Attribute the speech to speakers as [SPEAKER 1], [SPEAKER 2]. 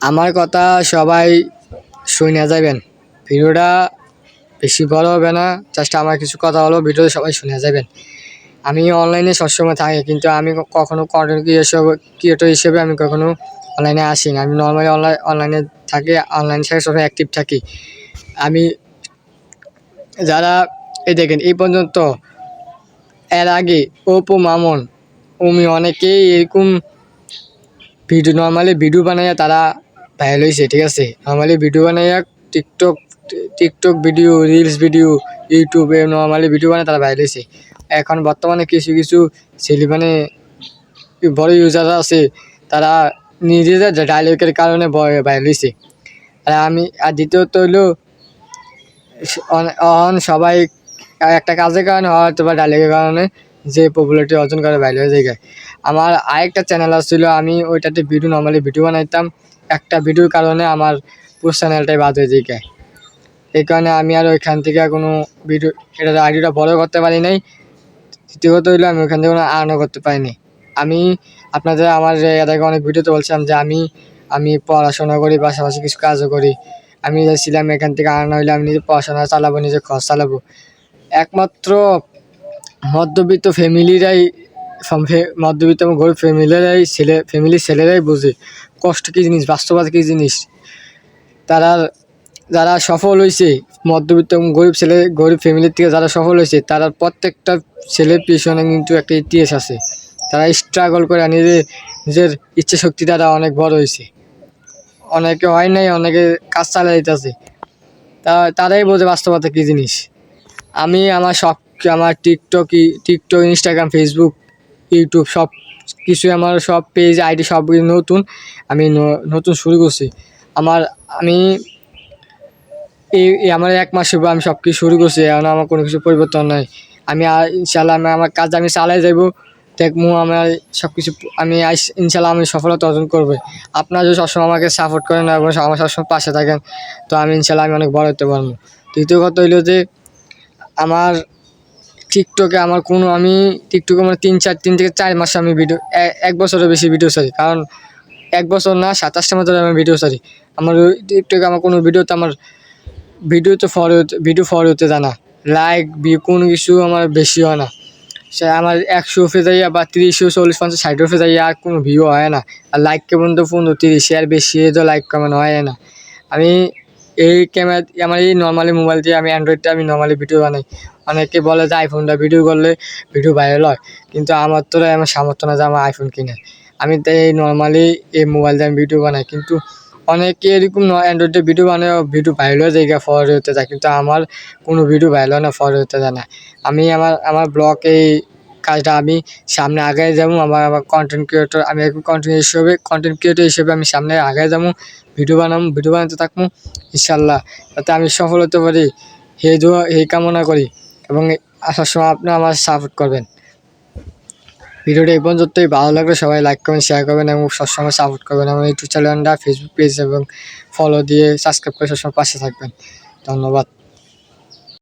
[SPEAKER 1] আমার কথা সবাই শুনে যাবেন। ভিডিওটা বেশি বড় হবে না, জাস্ট আমার কিছু কথা হলো, ভিডিওটা সবাই শুনে যাবেন। আমি অনলাইনে সবসময় থাকি, কিন্তু আমি কখনো কন্টেন্ট ক্রিয়েটর হিসেবে আমি কখনো অনলাইনে আসি না। আমি নর্মালি অনলাইনে থাকি, অনলাইন সাথে সবসময় অ্যাক্টিভ থাকি। আমি যারা দেখেন এই পর্যন্ত এর আগে অপু মামুন উমি অনেকেই এরকম নর্মালি ভিডিও বানাইয়া তারা ভাইরাল হয়েছে, ঠিক আছে। নর্মালি ভিডিও বানাইয়া টিকটক ভিডিও, রিলস ভিডিও, ইউটিউবে নর্মালি ভিডিও বানায় তারা ভাইরাল হয়েছে। এখন বর্তমানে কিছু কিছু মানে বড় ইউজার আছে, তারা নিজেদের ডায়লগের কারণে ভাইরাল হয়েছে। আর দ্বিতীয়ত হইলো সবাই একটা কাজের কারণে হয়তো বা ডায়লগের কারণে যে পপুলারিটি অর্জন করে ভাইরাল হয়ে যায়। আমার আরেকটা চ্যানেল আসছিল, আমি ওইটাতে নর্মালি ভিডিও বানাইতাম। একটা ভিডিওর কারণে আমার পুরো চ্যানেলটাই বাদ হয়ে যায়। এই কারণে আমি আর ওইখান থেকে কোনো আইডিটা বড় করতে পারি নাই। তৃতীয়ত হইলো আমি ওইখান থেকে কোনো আর্নও করতে পারিনি। আমি আপনাদের আমার এর আগে অনেক ভিডিওতে বলছিলাম যে আমি পড়াশোনা করি, পাশাপাশি কিছু কাজও করি। আমি চাইছিলাম এখান থেকে আর্ন হইলে আমি নিজে পড়াশোনা চালাবো, নিজে খরচ চালাবো। একমাত্র মধ্যবিত্ত ফ্যামিলিরাই মধ্যবিত্ত এবং গরিব ফ্যামিলির ছেলেরাই বোঝে কষ্ট কী জিনিস, বাস্তবতা কী জিনিস। যারা সফল হয়েছে, মধ্যবিত্ত এবং গরিব ফ্যামিলির থেকে যারা সফল হয়েছে, তারা প্রত্যেকটা ছেলের পিছনে কিন্তু একটা ইতিহাস আছে। তারা স্ট্রাগল করে নিজের ইচ্ছা শক্তি দ্বারা অনেক বড় হয়েছে। অনেকে হয় নাই, অনেকে কাজ চালিয়ে দিতেছে। তারাই বোঝে বাস্তবতা কী জিনিস। আমি আমার টিকটক, ইনস্টাগ্রাম, ফেসবুক, ইউটিউব সব কিছুই আমার সব পেজ আইডি সব নতুন। আমি নতুন শুরু করছি। আমি আমার 1 মাস হবে আমি সব কিছু শুরু করছি। এখন আমার কোনো কিছু পরিবর্তন নাই। ইনশাল্লাহ আমার কাজ আমি চালাই যাবো, দেখবো আমার সব কিছু। ইনশাল্লাহ আমি সফলতা অর্জন করবো। আপনারা যদি সবসময় আমাকে সাপোর্ট করেন এবং আমার সবসময় পাশে থাকেন, তো ইনশাল্লাহ আমি অনেক বড় হতে পারবো। দ্বিতীয় কথা হইলো যে আমার টিকটকে আমি 3 থেকে 4 মাসে আমি ভিডিও 1 বছরের বেশি ভিডিও ছাড়ি। কারণ 1 বছর না, 27টা মাত্র আমি ভিডিও ছাড়ি। আমার টিকটকে আমার কোনো ভিডিওতে ভিডিও ফলো হতে যায় না, লাইক কোনো কিছু আমার বেশি হয় না। সে আমার 100 উঠে যায় বা 30, 40, 50, 60 উঠে যায়, আর কোনো ভিউ হয় না। আর লাইক কেমন তো 15, 30 শেয়ার বেশি তো লাইক কেমন হয় না। আমি এই ক্যামেরা আমার এই নর্মালি মোবাইল দিয়ে আমি অ্যান্ড্রয়েডটা আমি নর্মালি ভিডিও বানাই। অনেকে বলে যে আইফোনটা ভিডিও করলে ভিডিও ভাইরাল হয়, কিন্তু আমার সামর্থ্য না যে আমার আইফোন কিনে। আমি তাই নর্মালি এই মোবাইল দিয়ে আমি ভিডিও বানাই। কিন্তু অনেকে এরকম অ্যান্ড্রয়েডে ভিডিও বানায়, ভিডিও ভাইরাল হয়ে যায়, ফরওয়ার্ড হতে যায়, কিন্তু আমার কোনো ভিডিও ভাইরাল হয় না, ফরওয়ার্ড হতে যায় না। আমি আমার ব্লগ এই কাজটা আমি সামনে আগায় যাবো। আমার কন্টেন্ট ক্রিয়েটর, আমি একজন কন্টেন্ট ক্রিয়েটর হিসেবে আমি সামনে আগায় যাবো, ভিডিও বানাতে থাকবো ইনশাল্লাহ, যাতে আমি সফল হতে পারি। এই কামনা করি এবং আসার সময় আপনি আমার সাপোর্ট করবেন। ভিডিওটা এই পর্যন্তই। ভালো লাগলে সবাই লাইক করবেন, শেয়ার করবেন এবং সবসময় সাপোর্ট করবেন। আমার ইউটিউব চ্যানেলটা, ফেসবুক পেজ এবং ফলো দিয়ে সাবস্ক্রাইব করে সবসময় পাশে থাকবেন। ধন্যবাদ।